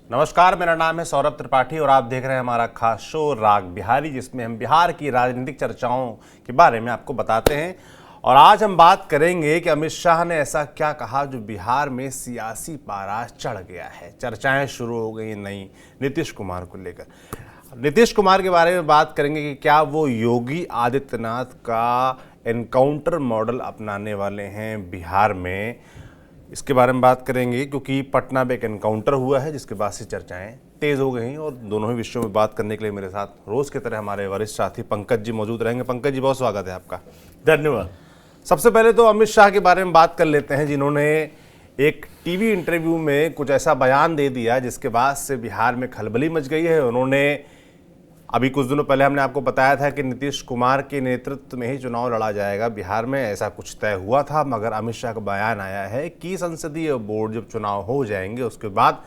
नमस्कार, मेरा नाम है सौरभ त्रिपाठी और आप देख रहे हैं हमारा खास शो राग बिहारी, जिसमें हम बिहार की राजनीतिक चर्चाओं के बारे में आपको बताते हैं। और आज हम बात करेंगे कि अमित शाह ने ऐसा क्या कहा जो बिहार में सियासी पारा चढ़ गया है। चर्चाएं शुरू हो गई नई नीतीश कुमार को लेकर। नीतीश कुमार के बारे में बात करेंगे कि क्या वो योगी आदित्यनाथ का एनकाउंटर मॉडल अपनाने वाले हैं बिहार में। इसके बारे में बात करेंगे क्योंकि पटना में एक एनकाउंटर हुआ है जिसके बाद से चर्चाएं तेज हो गई और दोनों ही विषयों में बात करने के लिए मेरे साथ रोज की तरह हमारे वरिष्ठ साथी पंकज जी मौजूद रहेंगे। पंकज जी, बहुत स्वागत है आपका। धन्यवाद। सबसे पहले तो अमित शाह के बारे में बात कर लेते हैं, जिन्होंने एक टीवी इंटरव्यू में कुछ ऐसा बयान दे दिया जिसके बाद से बिहार में खलबली मच गई है। उन्होंने अभी कुछ दिनों पहले हमने आपको बताया था कि नीतीश कुमार के नेतृत्व में ही चुनाव लड़ा जाएगा बिहार में, ऐसा कुछ तय हुआ था। मगर अमित शाह का बयान आया है कि संसदीय बोर्ड जब चुनाव हो जाएंगे उसके बाद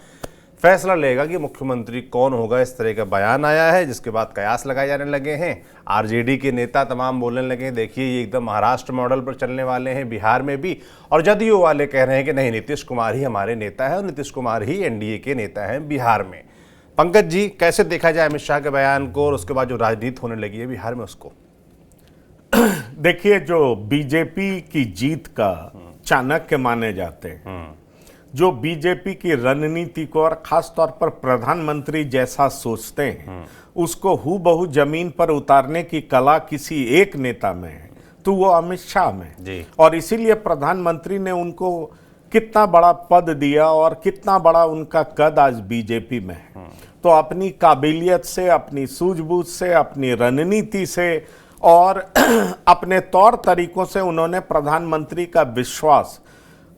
फैसला लेगा कि मुख्यमंत्री कौन होगा। इस तरह का बयान आया है, जिसके बाद कयास लगाए जाने लगे हैं। आरजेडी के नेता तमाम बोलने लगे हैं, देखिए ये एकदम महाराष्ट्र मॉडल पर चलने वाले हैं बिहार में भी। और जदयू वाले कह रहे हैं कि नहीं, नीतीश कुमार ही हमारे नेता है और नीतीश कुमार ही एनडीए के नेता हैं बिहार में। पंकज जी, कैसे देखा जाए अमित शाह के बयान को और उसके बाद जो राजनीति होने लगी है बिहार में उसको? देखिए, जो बीजेपी की जीत का चाणक्य माने जाते हैं, जो बीजेपी की रणनीति को और खास तौर पर प्रधानमंत्री जैसा सोचते हैं, उसको हूबहू जमीन पर उतारने की कला किसी एक नेता में है तो वो अमित शाह में जी। और इसीलिए प्रधानमंत्री ने उनको कितना बड़ा पद दिया और कितना बड़ा उनका कद आज बीजेपी में है। तो अपनी काबिलियत से, अपनी सूझबूझ से, अपनी रणनीति से और अपने तौर तरीकों से उन्होंने प्रधानमंत्री का विश्वास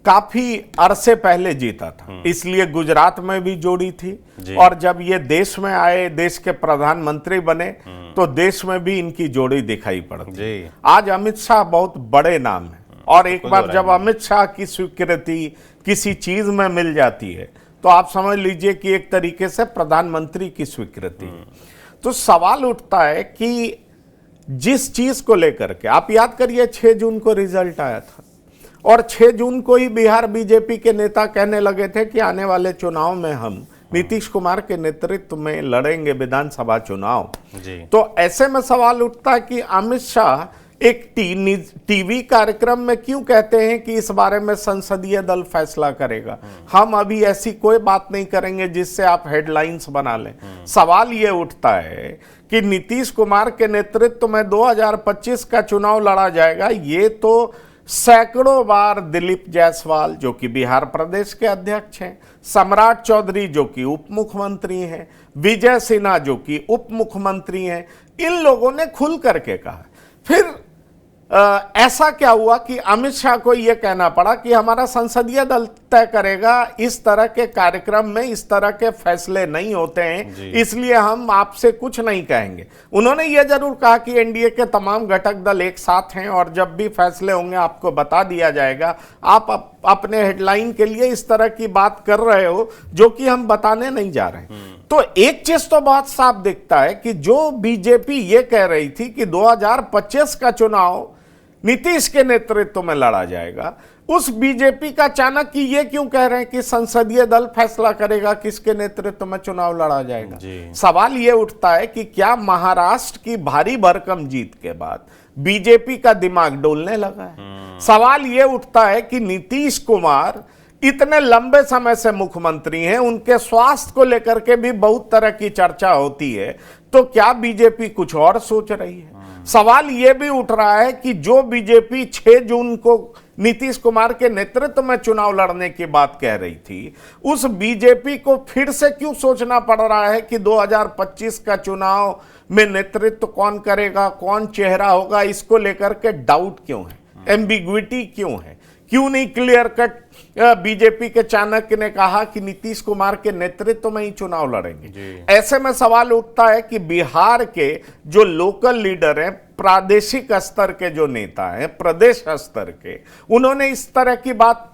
काफी अरसे पहले जीता था। इसलिए गुजरात में भी जोड़ी थी और जब ये देश में आए, देश के प्रधानमंत्री बने, तो देश में भी इनकी जोड़ी दिखाई पड़ती। आज अमित शाह बहुत बड़े नाम है और एक बार जब अमित शाह की स्वीकृति किसी चीज में मिल जाती है तो आप समझ लीजिए कि एक तरीके से प्रधानमंत्री की स्वीकृति। तो सवाल उठता है कि जिस चीज को लेकर के, आप याद करिए 6 जून को रिजल्ट आया था और 6 जून को ही बिहार बीजेपी के नेता कहने लगे थे कि आने वाले चुनाव में हम नीतीश कुमार के नेतृत्व में लड़ेंगे विधानसभा चुनाव जी। तो ऐसे में सवाल उठता है कि अमित शाह एक टीवी कार्यक्रम में क्यों कहते हैं कि इस बारे में संसदीय दल फैसला करेगा, हम अभी ऐसी कोई बात नहीं करेंगे जिससे आप हेडलाइंस बना लें। सवाल ये उठता है कि नीतीश कुमार के नेतृत्व में 2025 का चुनाव लड़ा जाएगा। ये तो सैकड़ों बार दिलीप जायसवाल जो कि बिहार प्रदेश के अध्यक्ष हैं, सम्राट चौधरी जो कि उप मुख्यमंत्री हैं, विजय सिन्हा जो कि उप मुख्यमंत्री हैं, इन लोगों ने खुल करके कहा। फिर ऐसा क्या हुआ कि अमित शाह को यह कहना पड़ा कि हमारा संसदीय दल तय करेगा, इस तरह के कार्यक्रम में इस तरह के फैसले नहीं होते हैं, इसलिए हम आपसे कुछ नहीं कहेंगे। उन्होंने यह जरूर कहा कि एनडीए के तमाम घटक दल एक साथ हैं और जब भी फैसले होंगे आपको बता दिया जाएगा। आप अपने हेडलाइन के लिए इस तरह की बात कर रहे हो जो कि हम बताने नहीं जा रहे हैं। तो एक चीज तो बहुत साफ दिखता है कि जो बीजेपी ये कह रही थी कि 2025 का चुनाव नीतीश के नेतृत्व में लड़ा जाएगा, उस बीजेपी का चाणक्य ये क्यों कह रहे हैं कि संसदीय दल फैसला करेगा किसके नेतृत्व में चुनाव लड़ा जाएगा। सवाल ये उठता है कि क्या महाराष्ट्र की भारी भरकम जीत के बाद बीजेपी का दिमाग डोलने लगा है। सवाल ये उठता है कि नीतीश कुमार इतने लंबे समय से मुख्यमंत्री हैं, उनके स्वास्थ्य को लेकर के भी बहुत तरह की चर्चा होती है, तो क्या बीजेपी कुछ और सोच रही है। सवाल यह भी उठ रहा है कि जो बीजेपी 6 जून को नीतीश कुमार के नेतृत्व में चुनाव लड़ने की बात कह रही थी, उस बीजेपी को फिर से क्यों सोचना पड़ रहा है कि 2025 का चुनाव में नेतृत्व कौन करेगा, कौन चेहरा होगा, इसको लेकर के डाउट क्यों है, एम्बिग्विटी क्यों है। क्यों नहीं क्लियर कट बीजेपी के चाणक्य ने कहा कि नीतीश कुमार के नेतृत्व में ही चुनाव लड़ेंगे। ऐसे में सवाल उठता है कि बिहार के जो लोकल लीडर हैं, प्रादेशिक स्तर के जो नेता हैं, प्रदेश स्तर के, उन्होंने इस तरह की बात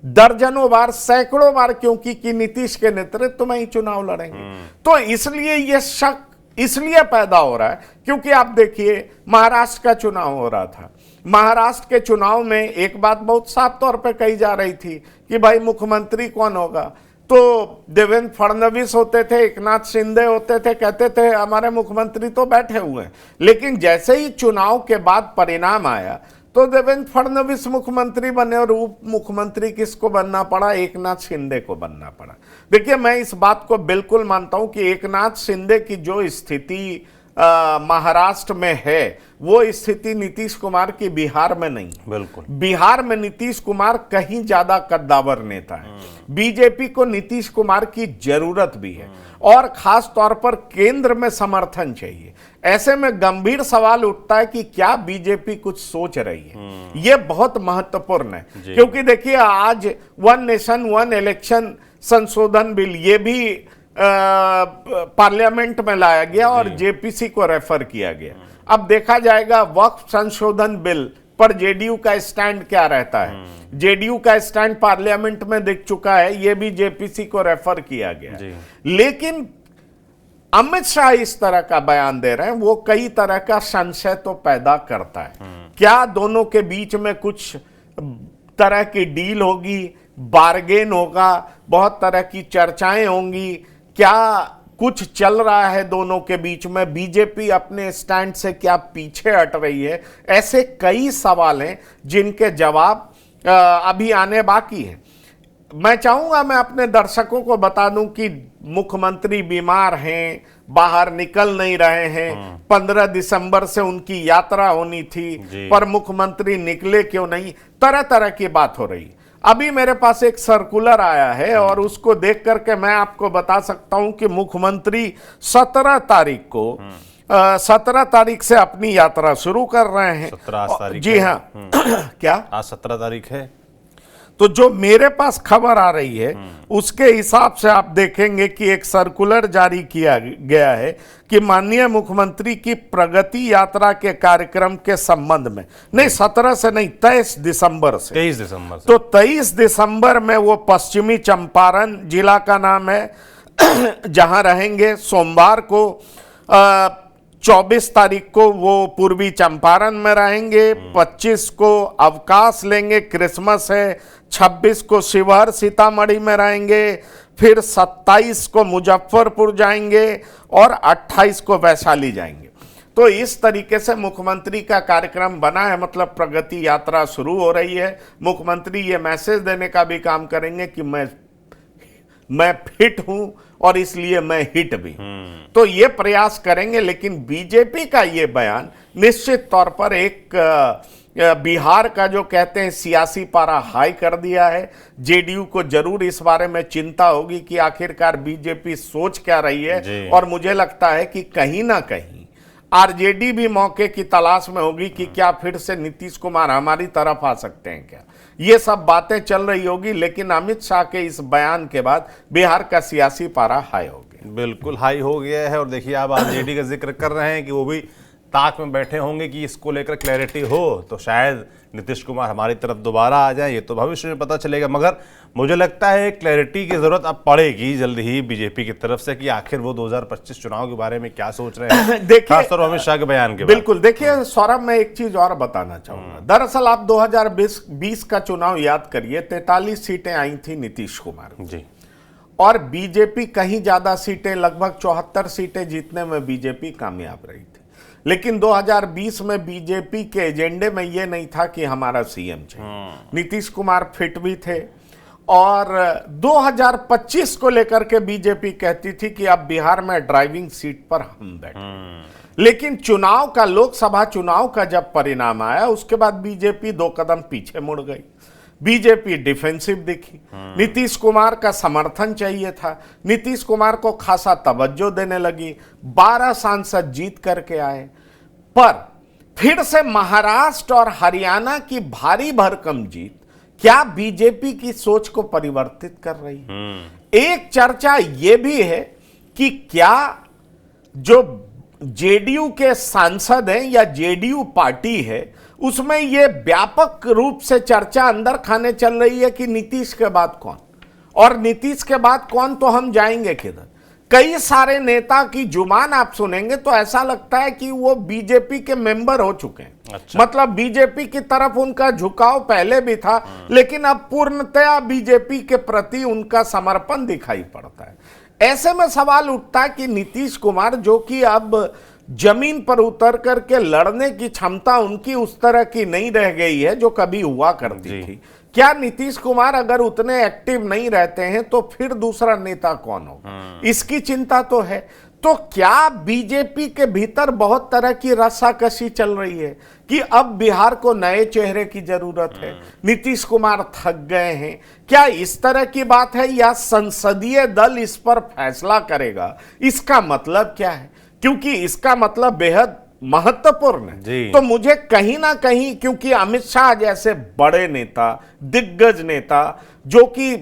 दर्जनों बार, सैकड़ों बार क्यों की कि नीतीश के नेतृत्व में ही चुनाव लड़ेंगे। तो इसलिए यह शक इसलिए पैदा हो रहा है क्योंकि आप देखिए महाराष्ट्र का चुनाव हो रहा था। महाराष्ट्र के चुनाव में एक बात बहुत साफ तौर पे कही जा रही थी कि भाई मुख्यमंत्री कौन होगा, तो तो देवेंद्र फडणवीस होते थे, एकनाथ शिंदे होते थे, कहते थे हमारे मुख्यमंत्री तो बैठे हुए हैं। लेकिन जैसे ही चुनाव के बाद परिणाम आया तो देवेंद्र फडणवीस मुख्यमंत्री बने और उप मुख्यमंत्री किसको बनना पड़ा? एकनाथ शिंदे को बनना पड़ा। देखिए, मैं इस बात को बिल्कुल मानता हूं कि एकनाथ शिंदे की जो स्थिति महाराष्ट्र में है वो स्थिति नीतीश कुमार की बिहार में नहीं। बिल्कुल, बिहार में नीतीश कुमार कहीं ज्यादा कद्दावर नेता है। बीजेपी को नीतीश कुमार की जरूरत भी है और खास तौर पर केंद्र में समर्थन चाहिए। ऐसे में गंभीर सवाल उठता है कि क्या बीजेपी कुछ सोच रही है? यह बहुत महत्वपूर्ण है, क्योंकि देखिए आज वन नेशन वन इलेक्शन संशोधन बिल ये भी पार्लियामेंट में लाया गया और जेपीसी को रेफर किया गया। अब देखा जाएगा वक्फ संशोधन बिल पर जेडीयू का स्टैंड क्या रहता है। जेडीयू का स्टैंड पार्लियामेंट में दिख चुका है, यह भी जेपीसी को रेफर किया गया। लेकिन अमित शाह इस तरह का बयान दे रहे हैं, वो कई तरह का संशय तो पैदा करता है। क्या दोनों के बीच में कुछ तरह की डील होगी, बार्गेन होगा, बहुत तरह की चर्चाएं होंगी? क्या कुछ चल रहा है दोनों के बीच में? बीजेपी अपने स्टैंड से क्या पीछे हट रही है? ऐसे कई सवाल हैं जिनके जवाब अभी आने बाकी हैं। मैं चाहूंगा मैं अपने दर्शकों को बता दूं कि मुख्यमंत्री बीमार हैं, बाहर निकल नहीं रहे हैं। 15 दिसंबर से उनकी यात्रा होनी थी, पर मुख्यमंत्री निकले क्यों नहीं? तरह तरह की बात हो रही है। अभी मेरे पास एक सर्कुलर आया है और उसको देख करके मैं आपको बता सकता हूं कि मुख्यमंत्री 17 तारीख को 17 तारीख से अपनी यात्रा शुरू कर रहे हैं। 17 तारीख जी हाँ। क्या आज 17 तारीख है? तो जो मेरे पास खबर आ रही है उसके हिसाब से आप देखेंगे कि एक सर्कुलर जारी किया गया है कि माननीय मुख्यमंत्री की प्रगति यात्रा के कार्यक्रम के संबंध में, नहीं 17 से नहीं 23 दिसंबर से, 23 दिसंबर से, तो 23 दिसंबर में वो पश्चिमी चंपारण जिला का नाम है जहां रहेंगे। सोमवार को 24 तारीख को वो पूर्वी चंपारण में रहेंगे। 25 को अवकाश लेंगे, क्रिसमस है। 26 को शिवहर सीतामढ़ी में रहेंगे। फिर 27 को मुजफ्फरपुर जाएंगे और 28 को वैशाली जाएंगे। तो इस तरीके से मुख्यमंत्री का कार्यक्रम बना है, मतलब प्रगति यात्रा शुरू हो रही है। मुख्यमंत्री ये मैसेज देने का भी काम करेंगे कि मैं फिट हूं और इसलिए मैं हिट भी। तो ये प्रयास करेंगे। लेकिन बीजेपी का ये बयान निश्चित तौर पर एक बिहार का जो कहते हैं सियासी पारा हाई कर दिया है। जेडीयू को जरूर इस बारे में चिंता होगी कि आखिरकार बीजेपी सोच क्या रही है, और मुझे लगता है कि कहीं ना कहीं आरजेडी भी मौके की तलाश में होगी कि क्या फिर से नीतीश कुमार हमारी तरफ आ सकते हैं क्या। ये सब बातें चल रही होगी। लेकिन अमित शाह के इस बयान के बाद बिहार का सियासी पारा हाई हो गया। बिल्कुल हाई हो गया है। और देखिए, आप आरजेडी का जिक्र कर रहे हैं कि वो भी ताक में बैठे होंगे कि इसको लेकर क्लैरिटी हो तो शायद नीतीश कुमार हमारी तरफ दोबारा आ जाए। ये तो भविष्य में पता चलेगा, मगर मुझे लगता है क्लैरिटी की जरूरत अब पड़ेगी जल्द ही बीजेपी की तरफ से कि आखिर वो 2025 चुनाव के बारे में क्या सोच रहे हैं। देखिए, खासतौर पर अमित शाह के बयान के बिल्कुल। देखिए सौरभ, मैं एक चीज और बताना चाहूंगा। दरअसल आप 2020 का चुनाव याद करिए, 43 सीटें आई थी नीतीश कुमार जी, और बीजेपी कहीं ज्यादा सीटें, लगभग 74 सीटें जीतने में बीजेपी कामयाब रही थी। लेकिन 2020 में बीजेपी के एजेंडे में यह नहीं था कि हमारा सीएम चाहिए। नीतीश कुमार फिट भी थे और 2025 को लेकर के बीजेपी कहती थी कि अब बिहार में ड्राइविंग सीट पर हम बैठे। लेकिन चुनाव का, लोकसभा चुनाव का जब परिणाम आया उसके बाद बीजेपी 2 कदम पीछे मुड़ गई। बीजेपी डिफेंसिव दिखी। नीतीश कुमार का समर्थन चाहिए था, नीतीश कुमार को खासा तवज्जो देने लगी। 12 सांसद जीत करके आए, पर फिर से महाराष्ट्र और हरियाणा की भारी भरकम जीत क्या बीजेपी की सोच को परिवर्तित कर रही है? एक चर्चा यह भी है कि क्या जो जेडीयू के सांसद हैं या जेडीयू पार्टी है उसमें यह व्यापक रूप से चर्चा अंदर खाने चल रही है कि नीतीश के बाद कौन, और नीतीश के बाद कौन तो हम जाएंगे किधर। कई सारे नेता की जुबान आप सुनेंगे तो ऐसा लगता है कि वो बीजेपी के मेंबर हो चुके हैं। अच्छा। मतलब बीजेपी की तरफ उनका झुकाव पहले भी था, लेकिन अब पूर्णतया बीजेपी के प्रति उनका समर्पण दिखाई पड़ता है। ऐसे में सवाल उठता है कि नीतीश कुमार, जो कि अब जमीन पर उतर करके लड़ने की क्षमता उनकी उस तरह की नहीं रह गई है जो कभी हुआ करती थी, क्या नीतीश कुमार अगर उतने एक्टिव नहीं रहते हैं तो फिर दूसरा नेता कौन होगा, इसकी चिंता तो है। तो क्या बीजेपी के भीतर बहुत तरह की रस्साकशी चल रही है कि अब बिहार को नए चेहरे की जरूरत है, नीतीश कुमार थक गए हैं, क्या इस तरह की बात है, या संसदीय दल इस पर फैसला करेगा? इसका मतलब क्या है? क्योंकि इसका मतलब बेहद महत्वपूर्ण है। तो मुझे कहीं ना कहीं, क्योंकि अमित शाह जैसे बड़े नेता, दिग्गज नेता, जो कि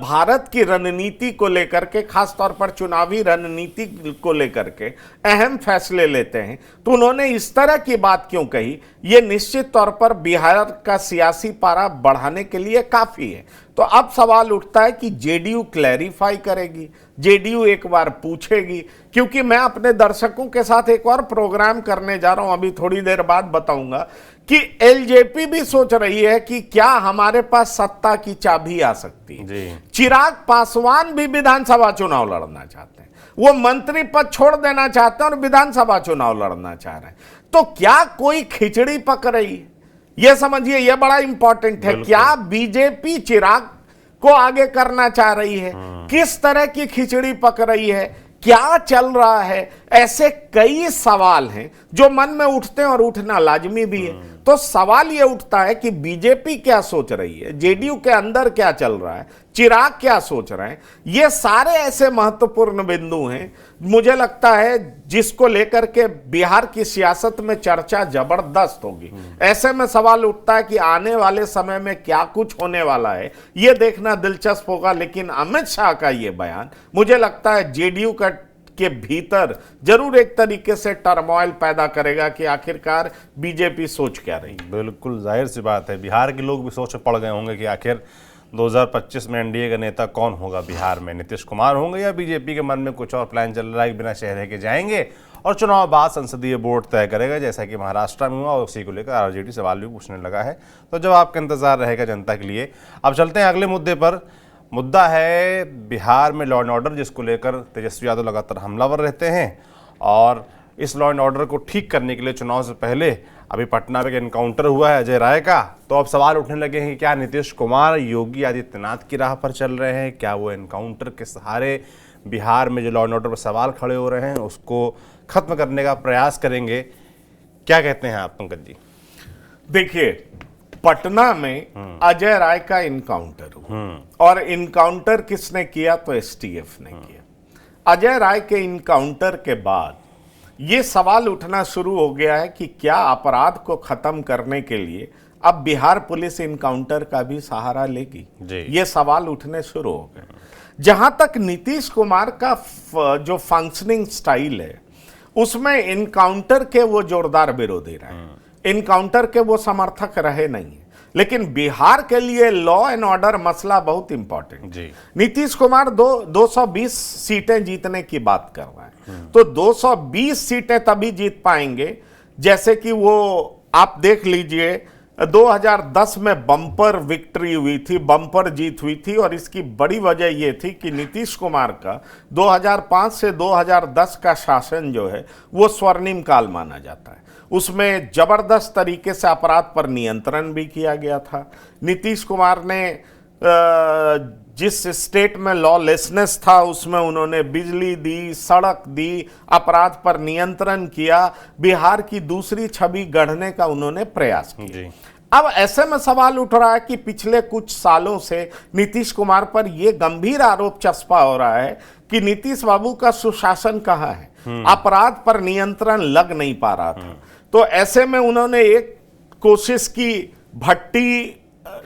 भारत की रणनीति को लेकर के, खासतौर पर चुनावी रणनीति को लेकर के अहम फैसले लेते हैं, तो उन्होंने इस तरह की बात क्यों कही, ये निश्चित तौर पर बिहार का सियासी पारा बढ़ाने के लिए काफी है। तो अब सवाल उठता है कि जेडीयू क्लैरिफाई करेगी, जेडीयू एक बार पूछेगी, क्योंकि मैं अपने दर्शकों के साथ एक और प्रोग्राम करने जा रहा हूं, अभी थोड़ी देर बाद बताऊंगा कि एलजेपी भी सोच रही है कि क्या हमारे पास सत्ता की चाबी आ सकती है। चिराग पासवान भी विधानसभा चुनाव लड़ना चाहते हैं, वो मंत्री पद छोड़ देना चाहते हैं और विधानसभा चुनाव लड़ना चाह रहे हैं। तो क्या कोई खिचड़ी पक रही है, यह समझिए, यह बड़ा इंपॉर्टेंट है। क्या बीजेपी चिराग को आगे करना चाह रही है, किस तरह की खिचड़ी पक रही है, क्या चल रहा है, ऐसे कई सवाल हैं जो मन में उठते हैं और उठना लाजमी भी है। तो सवाल यह उठता है कि बीजेपी क्या सोच रही है, जेडीयू के अंदर क्या चल रहा है, चिराग क्या सोच रहे हैं, ये सारे ऐसे महत्वपूर्ण बिंदु हैं, मुझे लगता है जिसको लेकर के बिहार की सियासत में चर्चा जबरदस्त होगी। ऐसे में सवाल उठता है कि आने वाले समय में क्या कुछ होने वाला है, यह देखना दिलचस्प होगा। लेकिन अमित शाह का यह बयान मुझे लगता है जेडीयू के भीतर जरूर एक तरीके से टर्मोइल पैदा करेगा कि आखिरकार बीजेपी सोच क्या रही। बिल्कुल जाहिर सी बात है, बिहार के लोग भी सोच पड़ गए होंगे कि आखिर 2025 में एनडीए का नेता कौन होगा बिहार में, नीतीश कुमार होंगे या बीजेपी के मन में कुछ और प्लान चल रहा है कि बिना चेहरे के जाएंगे और चुनाव बाद संसदीय बोर्ड तय करेगा, जैसा कि महाराष्ट्र में हुआ। और उसी को लेकर आरजेडी सवाल भी पूछने लगा है, तो जवाब का इंतजार रहेगा जनता के लिए। अब चलते हैं अगले मुद्दे पर। मुद्दा है बिहार में लॉ एंड ऑर्डर, जिसको लेकर तेजस्वी यादव लगातार हमलावर रहते हैं और इस लॉ एंड ऑर्डर को ठीक करने के लिए चुनाव से पहले अभी पटना में एनकाउंटर हुआ है अजय राय का। तो अब सवाल उठने लगे हैं कि क्या नीतीश कुमार योगी आदित्यनाथ की राह पर चल रहे हैं, क्या वो एनकाउंटर के सहारे बिहार में जो लॉ एंड ऑर्डर पर सवाल खड़े हो रहे हैं उसको खत्म करने का प्रयास करेंगे? क्या कहते हैं आप पंकज जी? देखिए, पटना में अजय राय का इनकाउंटर हुआ और इनकाउंटर किसने किया? तो एसटीएफ ने किया। अजय राय के इनकाउंटर के बाद यह सवाल उठना शुरू हो गया है कि क्या अपराध को खत्म करने के लिए अब बिहार पुलिस इनकाउंटर का भी सहारा लेगी? ये सवाल उठने शुरू हो गए। जहां तक नीतीश कुमार का जो फंक्शनिंग स्टाइल है उसमें इनकाउंटर के वो जोरदार विरोधी रहे, इनकाउंटर के वो समर्थक रहे नहीं। लेकिन बिहार के लिए लॉ एंड ऑर्डर मसला बहुत इंपॉर्टेंट। नीतीश कुमार 220 सीटें जीतने की बात कर रहा है, तो 220 सीटें तभी जीत पाएंगे जैसे कि वो आप देख लीजिए 2010 में बम्पर विक्ट्री हुई थी, बम्पर जीत हुई थी। और इसकी बड़ी वजह यह थी कि नीतीश कुमार का 2005 से 2010 का शासन जो है वो स्वर्णिम काल माना जाता है। उसमें जबरदस्त तरीके से अपराध पर नियंत्रण भी किया गया था। नीतीश कुमार ने जिस स्टेट में लॉलेसनेस था उसमें उन्होंने बिजली दी, सड़क दी, अपराध पर नियंत्रण किया, बिहार की दूसरी छवि गढ़ने का उन्होंने प्रयास किया। अब ऐसे में सवाल उठ रहा है कि पिछले कुछ सालों से नीतीश कुमार पर यह गंभीर आरोप चस्पा हो रहा है कि नीतीश बाबू का सुशासन कहाँ है, अपराध पर नियंत्रण लग नहीं पा रहा था। तो ऐसे में उन्होंने एक कोशिश की, भट्टी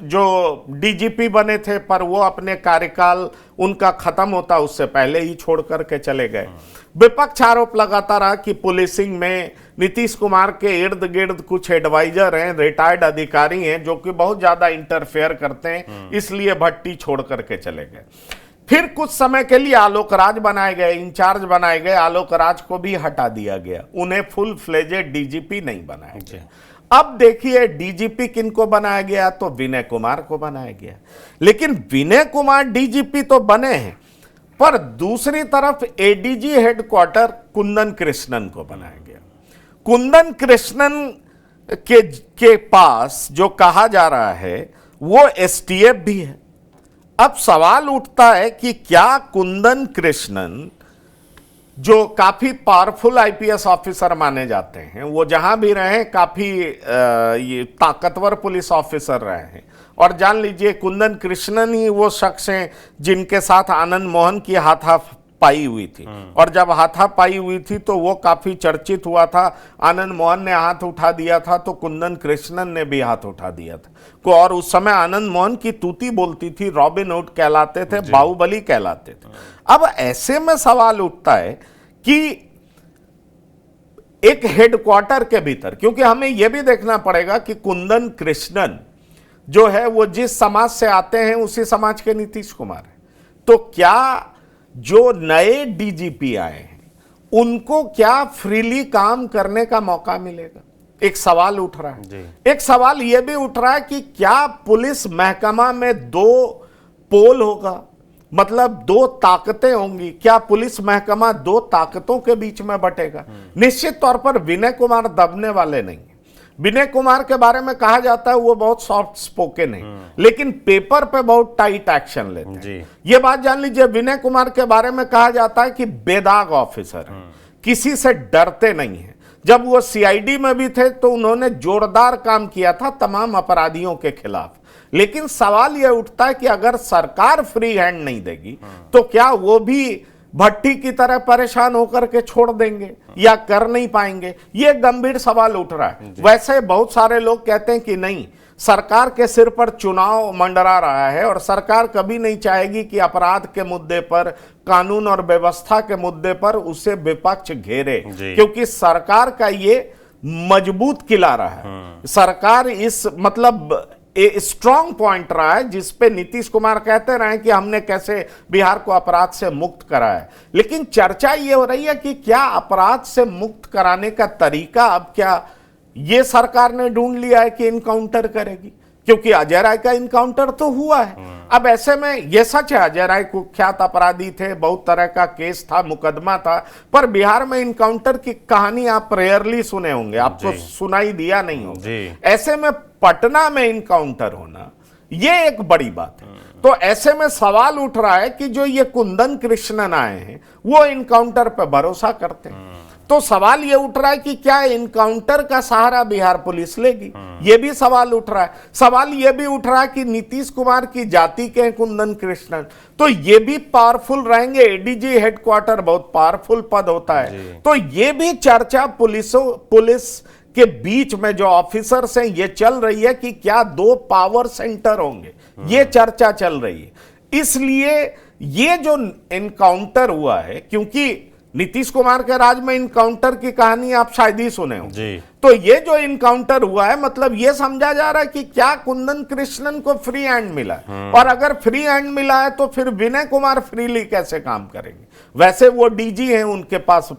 जो डीजीपी बने थे पर वो अपने कार्यकाल उनका खत्म होता उससे पहले ही छोड़ करके चले गए। विपक्ष आरोप लगाता रहा कि पुलिसिंग में नीतीश कुमार के इर्द गिर्द कुछ एडवाइजर हैं, रिटायर्ड अधिकारी हैं जो कि बहुत ज्यादा इंटरफेयर करते हैं, इसलिए भट्टी छोड़ करके चले गए। फिर कुछ समय के लिए आलोक राज बनाए गए, इंचार्ज बनाए गए, आलोक राज को भी हटा दिया गया, उन्हें फुल फ्लेजेड डीजीपी नहीं बनाया गया। अब देखिए डीजीपी किनको बनाया गया, तो विनय कुमार को बनाया गया। लेकिन विनय कुमार डीजीपी तो बने हैं, पर दूसरी तरफ एडीजी हेडक्वार्टर कुंदन कृष्णन को बनाया गया। कुंदन कृष्णन के पास जो कहा जा रहा है वो एसटीएफ भी है। अब सवाल उठता है कि क्या कुंदन कृष्णन, जो काफी पावरफुल आईपीएस ऑफिसर माने जाते हैं, वो जहां भी रहे काफी ये ताकतवर पुलिस ऑफिसर रहे हैं, और जान लीजिए कुंदन कृष्णन ही वो शख्स हैं जिनके साथ आनंद मोहन की हाथापाई हुई थी, और जब हाथापाई हुई थी तो वो काफी चर्चित हुआ था। आनंद मोहन ने हाथ उठा दिया था तो कुंदन कृष्णन ने भी हाथ उठा दिया था, और उस समय आनंद मोहन की तूती बोलती थी, रॉबिन हुड कहलाते थे, बाहुबली कहलाते थे। अब ऐसे में सवाल उठता है कि एक हेडक्वार्टर के भीतर, क्योंकि हमें यह भी देखना पड़ेगा कि कुंदन कृष्णन जो है वो जिस समाज से आते हैं उसी समाज के नीतीश कुमार है, तो क्या जो नए डीजीपी आए हैं उनको क्या फ्रीली काम करने का मौका मिलेगा, एक सवाल उठ रहा है। एक सवाल यह भी उठ रहा है कि क्या पुलिस महकमा में 2 पोल होगा, मतलब 2 ताकतें होंगी, क्या पुलिस महकमा 2 ताकतों के बीच में बटेगा? निश्चित तौर पर विनय कुमार दबने वाले नहीं है। विनय कुमार के बारे में कहा जाता है वो बहुत सॉफ्ट स्पोकन है, लेकिन पेपर पे बहुत टाइट एक्शन लेते हैं। ये बात जान लीजिए, विनय कुमार के बारे में कहा जाता है कि बेदाग ऑफिसर है, किसी से डरते नहीं है। जब वो सीआईडी में भी थे तो उन्होंने जोरदार काम किया था तमाम अपराधियों के खिलाफ। लेकिन सवाल यह उठता है कि अगर सरकार फ्री हैंड नहीं देगी तो क्या वो भी भट्टी की तरह परेशान होकर के छोड़ देंगे या कर नहीं पाएंगे? ये गंभीर सवाल उठ रहा है। वैसे बहुत सारे लोग कहते हैं कि नहीं, सरकार के सिर पर चुनाव मंडरा रहा है और सरकार कभी नहीं चाहेगी कि अपराध के मुद्दे पर, कानून और व्यवस्था के मुद्दे पर उसे विपक्ष घेरे, क्योंकि सरकार का ये मजबूत किला रहा है। सरकार इस मतलब स्ट्रॉन्ग पॉइंट रहा है जिसपे नीतीश कुमार कहते रहे कि हमने कैसे बिहार को अपराध से मुक्त कराया है। लेकिन चर्चा ये हो रही है कि क्या अपराध से मुक्त कराने का तरीका अब क्या ये सरकार ने ढूंढ लिया है कि इनकाउंटर करेगी? क्योंकि अजय राय का इनकाउंटर तो हुआ है। अब ऐसे में ये सच है अजय राय कुख्यात अपराधी थे, बहुत तरह का केस था, मुकदमा था, पर बिहार में इनकाउंटर की कहानी आप रेयरली सुने होंगे, आपको सुनाई दिया नहीं होगा। ऐसे में पटना में इनकाउंटर होना ये एक बड़ी बात है। तो ऐसे में सवाल उठ रहा है कि जो ये कुंदन कृष्णन आए हैं वो इनकाउंटर पर भरोसा करते हैं, तो सवाल यह उठ रहा है कि क्या इनकाउंटर का सहारा बिहार पुलिस लेगी? यह भी सवाल उठ रहा है। सवाल यह भी उठ रहा है कि नीतीश कुमार की जाति के कुंदन कृष्णन, तो ये भी पावरफुल रहेंगे। एडीजी हेडक्वार्टर बहुत पावरफुल पद होता है, तो ये भी चर्चा पुलिस के बीच में जो ऑफिसर्स हैं ये चल रही है कि क्या 2 पावर सेंटर होंगे, ये चर्चा चल रही है। इसलिए ये जो इनकाउंटर हुआ है, क्योंकि नीतीश कुमार के राज में इनकाउंटर की कहानी आप शायद ही सुने हो, तो ये जो इनकाउंटर हुआ है मतलब ये समझा जा रहा है कि क्या कुंदन कृष्णन को फ्री हैंड मिला है, और अगर फ्री हैंड मिला है तो फिर विनय कुमार फ्रीली कैसे काम करेंगे? वैसे वो डीजी हैं, उनके पास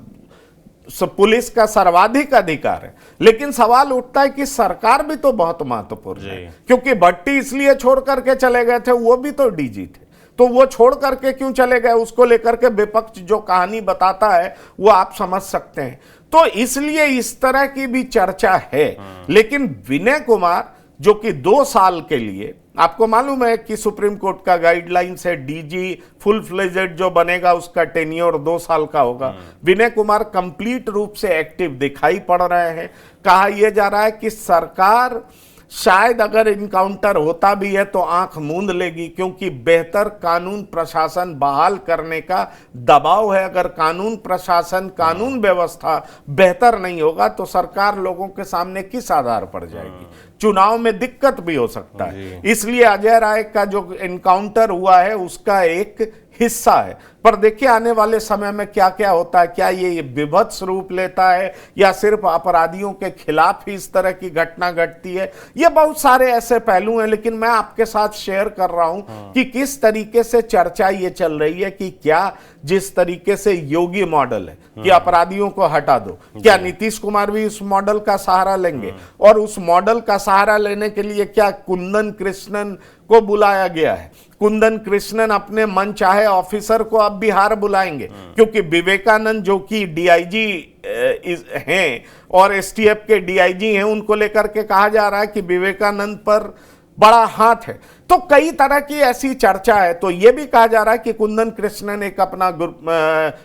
पुलिस का सर्वाधिक अधिकार है, लेकिन सवाल उठता है कि सरकार भी तो बहुत महत्वपूर्ण है, क्योंकि भट्टी इसलिए छोड़ करके चले गए थे, वो भी तो डीजी थे, तो वो छोड़ करके क्यों चले गए, उसको लेकर के विपक्ष जो कहानी बताता है वो आप समझ सकते हैं। तो इसलिए इस तरह की भी चर्चा है। लेकिन विनय कुमार जो कि 2 साल के लिए, आपको मालूम है कि सुप्रीम कोर्ट का गाइडलाइंस है डीजी फुल फ्लेजेड जो बनेगा उसका टेन्योर 2 साल का होगा। विनय कुमार कंप्लीट रूप से एक्टिव दिखाई पड़ रहे हैं। कहा यह जा रहा है कि सरकार शायद अगर इनकाउंटर होता भी है तो आंख मूंद लेगी, क्योंकि बेहतर कानून प्रशासन बहाल करने का दबाव है। अगर कानून प्रशासन, कानून व्यवस्था बेहतर नहीं होगा तो सरकार लोगों के सामने किस आधार पर जाएगी? चुनाव में दिक्कत भी हो सकता है। इसलिए अजय राय का जो इनकाउंटर हुआ है उसका एक हिस्सा है। पर देखिए आने वाले समय में क्या क्या होता है, क्या ये विभत्स रूप लेता है या सिर्फ अपराधियों के खिलाफ ही इस तरह की घटना घटती है। ये बहुत सारे ऐसे पहलू हैं, लेकिन मैं आपके साथ शेयर कर रहा हूं कि किस तरीके से चर्चा ये चल रही है कि क्या जिस तरीके से योगी मॉडल है कि अपराधियों को हटा दो, क्या नीतीश कुमार भी उस मॉडल का सहारा लेंगे? और उस मॉडल का सहारा लेने के लिए क्या कुंदन कृष्णन को बुलाया गया है? कुंदन कृष्णन अपने मन चाहे ऑफिसर को अब बिहार बुलाएंगे, क्योंकि विवेकानंद जो कि डीआईजी हैं और एसटीएफ के डीआईजी हैं, उनको लेकर के कहा जा रहा है कि विवेकानंद पर बड़ा हाथ है। तो कई तरह की ऐसी चर्चा है। तो यह भी कहा जा रहा है कि कुंदन कृष्णन एक अपना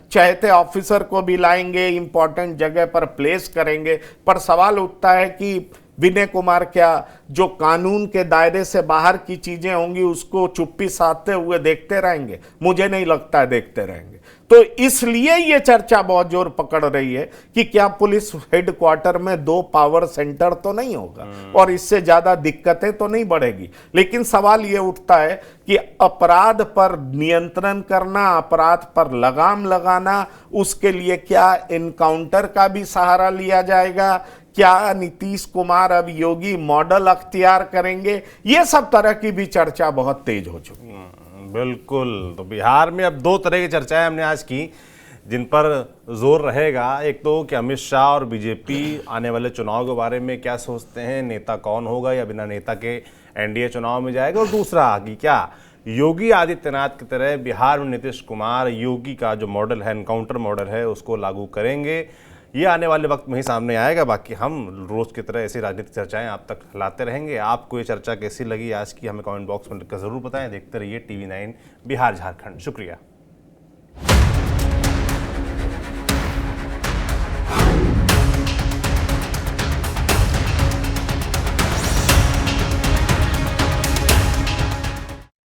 चहेते ऑफिसर को भी लाएंगे, इंपॉर्टेंट जगह पर प्लेस करेंगे। पर सवाल उठता है कि विनय कुमार क्या जो कानून के दायरे से बाहर की चीजें होंगी उसको चुप्पी साधते हुए देखते रहेंगे? मुझे नहीं लगता है देखते रहेंगे। तो इसलिए ये चर्चा बहुत जोर पकड़ रही है कि क्या पुलिस हेडक्वार्टर में 2 पावर सेंटर तो नहीं होगा और इससे ज्यादा दिक्कतें तो नहीं बढ़ेगी। लेकिन सवाल ये उठता है कि अपराध पर नियंत्रण करना, अपराध पर लगाम लगाना, उसके लिए क्या एनकाउंटर का भी सहारा लिया जाएगा? क्या नीतीश कुमार अब योगी मॉडल अख्तियार करेंगे? ये सब तरह की भी चर्चा बहुत तेज हो चुकी है। बिल्कुल। तो बिहार में अब 2 तरह की चर्चाएं हमने आज की जिन पर जोर रहेगा। एक तो कि अमित शाह और बीजेपी आने वाले चुनाव के बारे में क्या सोचते हैं, नेता कौन होगा या बिना नेता के एनडीए चुनाव में जाएगा। और दूसरा कि क्या योगी आदित्यनाथ की तरह बिहार में नीतीश कुमार योगी का जो मॉडल है, एनकाउंटर मॉडल है, उसको लागू करेंगे। ये आने वाले वक्त में ही सामने आएगा। बाकी हम रोज़ की तरह ऐसी राजनीतिक चर्चाएं आप तक लाते रहेंगे। आपको ये चर्चा कैसी लगी आज की, हमें कमेंट बॉक्स में लिखकर ज़रूर बताएं। देखते रहिए TV9 बिहार झारखंड। शुक्रिया।